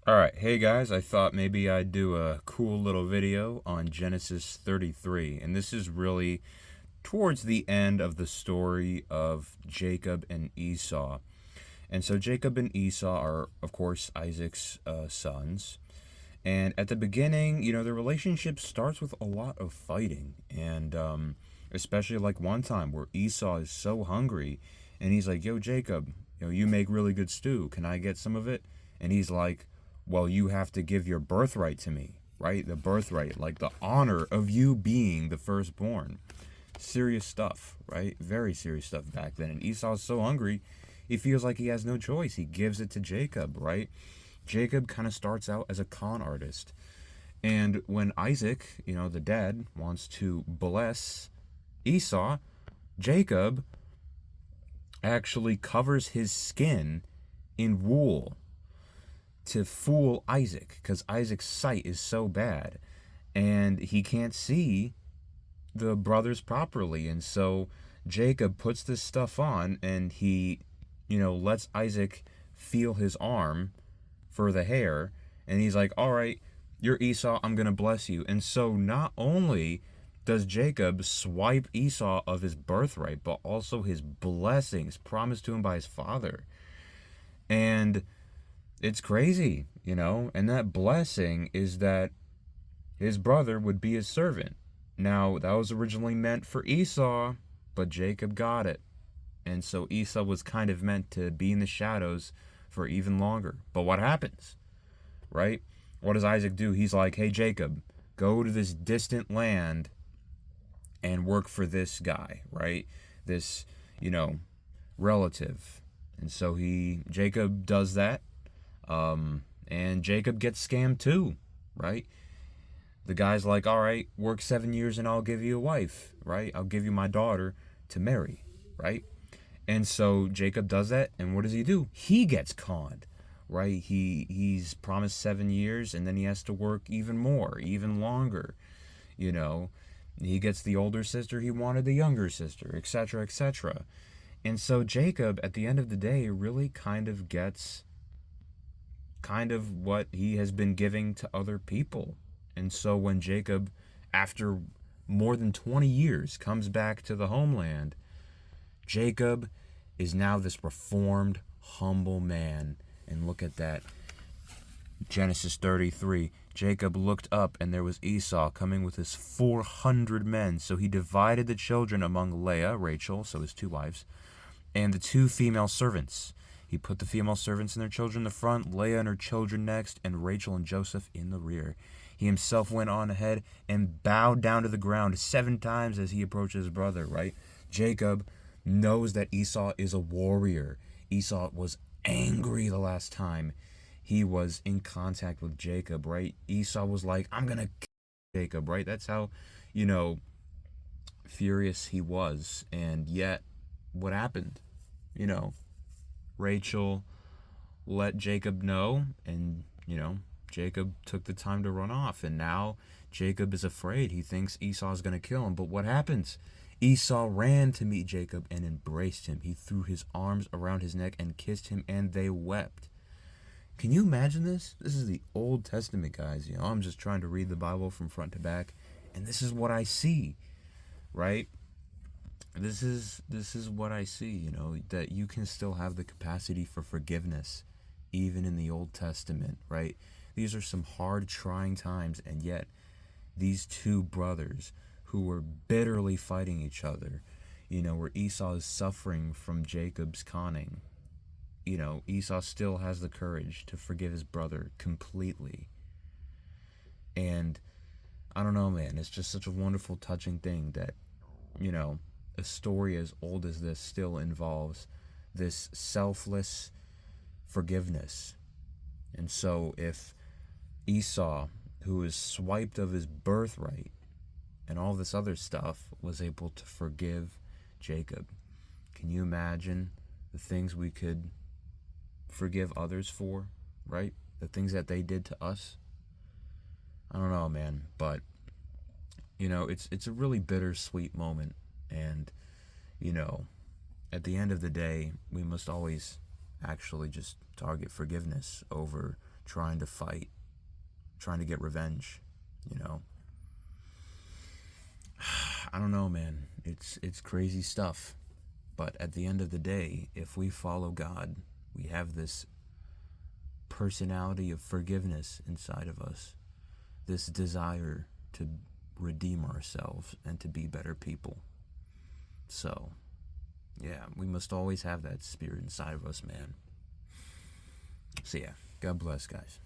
Alright, hey guys, I thought maybe I'd do a cool little video on Genesis 33, and this is really towards the end of the story of Jacob and Esau. And so Jacob and Esau are, of course, Isaac's sons. And at the beginning, the relationship starts with a lot of fighting. And especially like one time where Esau is so hungry and he's like, yo, Jacob, you make really good stew. Can I get some of it? And he's like, well, you have to give your birthright to me, right? The birthright, like the honor of you being the firstborn. Serious stuff, right? Very serious stuff back then. And Esau's so hungry, he feels like he has no choice. He gives it to Jacob, right? Jacob kind of starts out as a con artist. And when Isaac, the dad, wants to bless Esau, Jacob actually covers his skin in wool to fool Isaac because Isaac's sight is so bad and he can't see the brothers properly. And so Jacob puts this stuff on and he, lets Isaac feel his arm for the hair. And he's like, all right, you're Esau, I'm going to bless you. And so not only does Jacob swipe Esau of his birthright, but also his blessings promised to him by his father. And it's crazy, and that blessing is that his brother would be his servant. Now, that was originally meant for Esau, but Jacob got it. And so Esau was kind of meant to be in the shadows for even longer. But what happens, right? What does Isaac do? He's like, hey, Jacob, go to this distant land and work for this guy, right? This, relative. And so Jacob does that. And Jacob gets scammed too, right? The guy's like, all right, work 7 years and I'll give you a wife, right? I'll give you my daughter to marry, right? And so Jacob does that, and what does he do? He gets conned, right? He's promised 7 years, and then he has to work even more, even longer, you know. He gets the older sister, he wanted the younger sister, etc., etc. And so Jacob, at the end of the day, really kind of gets what he has been giving to other people. And so when Jacob, after more than 20 years, comes back to the homeland, Jacob is now this reformed, humble man. And look at that. Genesis 33. Jacob looked up, and there was Esau coming with his 400 men. So he divided the children among Leah, Rachel, so his two wives, and the two female servants. He put the female servants and their children in the front, Leah and her children next, and Rachel and Joseph in the rear. He himself went on ahead and bowed down to the ground 7 times as he approached his brother, right? Jacob knows that Esau is a warrior. Esau was angry the last time he was in contact with Jacob, right? Esau was like, I'm going to kill Jacob, right? That's how, furious he was. And yet, what happened? Rachel let Jacob know, and, Jacob took the time to run off. And now Jacob is afraid. He thinks Esau's going to kill him. But what happens? Esau ran to meet Jacob and embraced him. He threw his arms around his neck and kissed him, and they wept. Can you imagine this? This is the Old Testament, guys. I'm just trying to read the Bible from front to back, and this is what I see, right? This is what I see, that you can still have the capacity for forgiveness even in the Old Testament, right? These are some hard, trying times, and yet these two brothers who were bitterly fighting each other, where Esau is suffering from Jacob's conning, Esau still has the courage to forgive his brother completely. And I don't know, man, it's just such a wonderful, touching thing that, a story as old as this still involves this selfless forgiveness. And so if Esau, who is swiped of his birthright and all this other stuff, was able to forgive Jacob, can you imagine the things we could forgive others for, right? The things that they did to us. I don't know, man, but it's a really bittersweet moment. And at the end of the day, we must always actually just target forgiveness over trying to fight, trying to get revenge, you know. I don't know, man. It's crazy stuff. But at the end of the day, if we follow God, we have this personality of forgiveness inside of us, this desire to redeem ourselves and to be better people. So, yeah, we must always have that spirit inside of us, man. So yeah, God bless, guys.